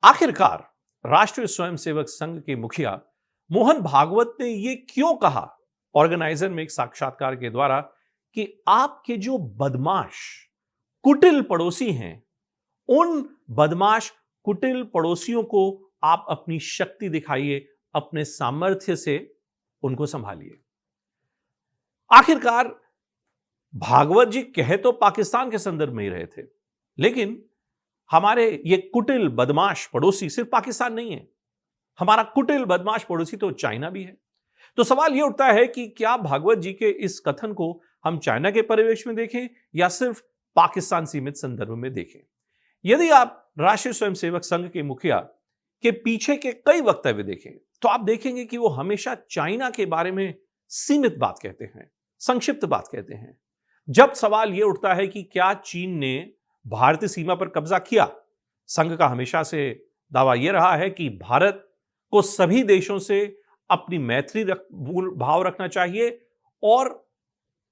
आखिरकार राष्ट्रीय स्वयंसेवक संघ के मुखिया मोहन भागवत ने यह क्यों कहा ऑर्गेनाइजर में एक साक्षात्कार के द्वारा कि आपके जो बदमाश कुटिल पड़ोसी हैं, उन बदमाश कुटिल पड़ोसियों को आप अपनी शक्ति दिखाइए, अपने सामर्थ्य से उनको संभालिए। आखिरकार भागवत जी कहे तो पाकिस्तान के संदर्भ में ही रहे थे, लेकिन हमारे ये कुटिल बदमाश पड़ोसी सिर्फ पाकिस्तान नहीं है, हमारा कुटिल बदमाश पड़ोसी तो चाइना भी है। तो सवाल यह उठता है कि क्या भागवत जी के इस कथन को हम चाइना के परिवेश में देखें या सिर्फ पाकिस्तान सीमित संदर्भ में देखें। यदि आप राष्ट्रीय स्वयंसेवक संघ के मुखिया के पीछे के कई वक्तव्य देखें तो आप देखेंगे कि वो हमेशा चाइना के बारे में सीमित बात कहते हैं, संक्षिप्त बात कहते हैं। जब सवाल यह उठता है कि क्या चीन ने भारतीय सीमा पर कब्जा किया, संघ का हमेशा से दावा यह रहा है कि भारत को सभी देशों से अपनी मैत्री भाव रखना चाहिए और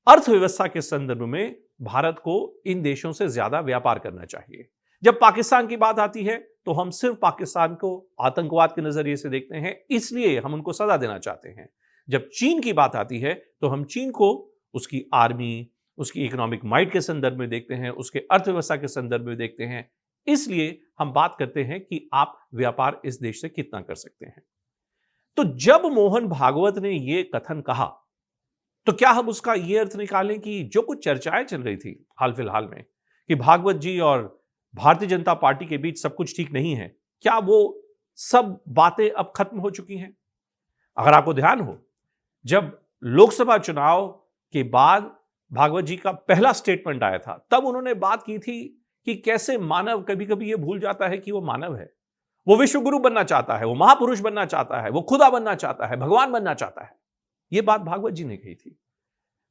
अर्थव्यवस्था के संदर्भ में भारत को इन देशों से ज्यादा व्यापार करना चाहिए। जब पाकिस्तान की बात आती है तो हम सिर्फ पाकिस्तान को आतंकवाद के नजरिए से देखते हैं, इसलिए हम उनको सजा देना चाहते हैं। जब चीन की बात आती है तो हम चीन को उसकी आर्मी, उसकी इकोनॉमिक माइट के संदर्भ में देखते हैं, उसके अर्थव्यवस्था के संदर्भ में देखते हैं, इसलिए हम बात करते हैं कि आप व्यापार इस देश से कितना कर सकते हैं। तो जब मोहन भागवत ने यह कथन कहा तो क्या हम उसका यह अर्थ निकालें कि जो कुछ चर्चाएं चल रही थी हाल फिलहाल में कि भागवत जी और भारतीय जनता पार्टी के बीच सब कुछ ठीक नहीं है, क्या वो सब बातें अब खत्म हो चुकी हैं? अगर आपको ध्यान हो, जब लोकसभा चुनाव के बाद भागवत जी का पहला स्टेटमेंट आया था तब उन्होंने बात की थी कि कैसे मानव कभी कभी यह भूल जाता है कि वो मानव है, वो विश्वगुरु बनना चाहता है, वो महापुरुष बनना चाहता है, वो खुदा बनना चाहता है, भगवान बनना चाहता है। यह बात भागवत जी ने कही थी।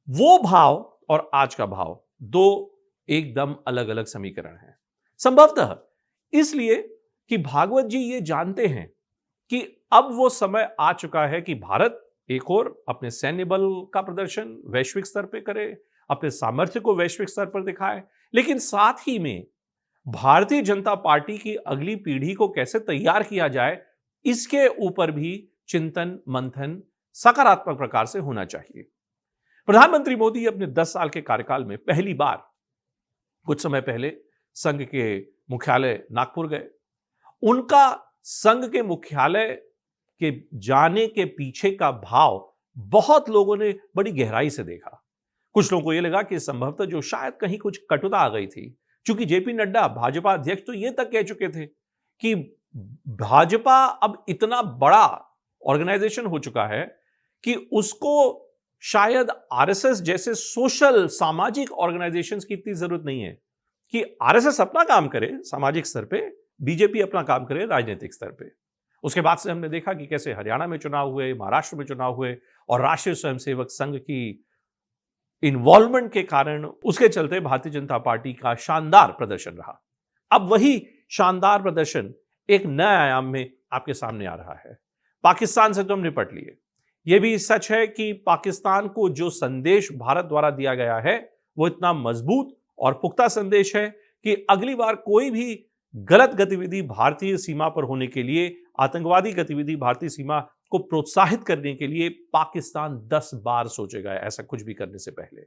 वो भाव और आज का भाव दो एकदम अलग अलग समीकरण हैं, संभवतः इसलिए कि भागवत जी ये जानते हैं कि अब वो समय आ चुका है कि भारत एक और अपने सैन्य बल का प्रदर्शन वैश्विक स्तर पर करे, अपने सामर्थ्य को वैश्विक स्तर पर दिखाए, लेकिन साथ ही में भारतीय जनता पार्टी की अगली पीढ़ी को कैसे तैयार किया जाए, इसके ऊपर भी चिंतन मंथन सकारात्मक प्रकार से होना चाहिए। प्रधानमंत्री मोदी अपने 10 साल के कार्यकाल में पहली बार कुछ समय पहले संघ के मुख्यालय नागपुर गए। उनका संघ के मुख्यालय के जाने के पीछे का भाव बहुत लोगों ने बड़ी गहराई से देखा। कुछ लोगों को यह लगा कि संभवतः जो शायद कहीं कुछ कटुता आ गई थी, क्योंकि जेपी नड्डा भाजपा अध्यक्ष तो यह तक कह चुके थे कि भाजपा अब इतना बड़ा ऑर्गेनाइजेशन हो चुका है कि उसको शायद आरएसएस जैसे सोशल सामाजिक ऑर्गेनाइजेशंस की इतनी जरूरत नहीं है, कि आरएसएस अपना काम करे सामाजिक स्तर पे, बीजेपी अपना काम करे राजनीतिक स्तर पे। उसके बाद से हमने देखा कि कैसे हरियाणा में चुनाव हुए, महाराष्ट्र में चुनाव हुए और राष्ट्रीय स्वयंसेवक संघ की इन्वॉल्वमेंट के कारण उसके चलते भारतीय जनता पार्टी का शानदार प्रदर्शन रहा। अब वही शानदार प्रदर्शन एक नए आयाम में आपके सामने आ रहा है। पाकिस्तान से तो हम निपट लिए। यह भी सच है कि पाकिस्तान को जो संदेश भारत द्वारा दिया गया है वो इतना मजबूत और पुख्ता संदेश है कि अगली बार कोई भी गलत गतिविधि भारतीय सीमा पर होने के लिए, आतंकवादी गतिविधि भारतीय सीमा को प्रोत्साहित करने के लिए पाकिस्तान 10 बार सोचेगा ऐसा कुछ भी करने से पहले।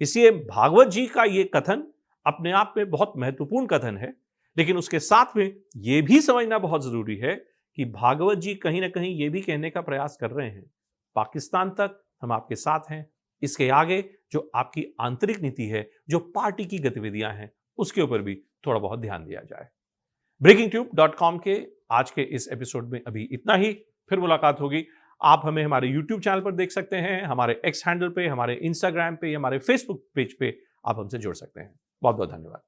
इसलिए भागवत जी का यह कथन अपने आप में बहुत महत्वपूर्ण कथन है, लेकिन उसके साथ में यह भी समझना बहुत जरूरी है कि भागवत जी कहीं ना कहीं यह भी कहने का प्रयास कर रहे हैं, पाकिस्तान तक हम आपके साथ हैं, इसके आगे जो आपकी आंतरिक नीति है, जो पार्टी की गतिविधियां हैं, उसके ऊपर भी थोड़ा बहुत ध्यान दिया जाए। breakingtube.com के आज के इस एपिसोड में अभी इतना ही। फिर मुलाकात होगी। आप हमें हमारे YouTube चैनल पर देख सकते हैं, हमारे X हैंडल पे, हमारे Instagram पे, हमारे Facebook पेज पे आप हमसे जुड़ सकते हैं। बहुत बहुत धन्यवाद।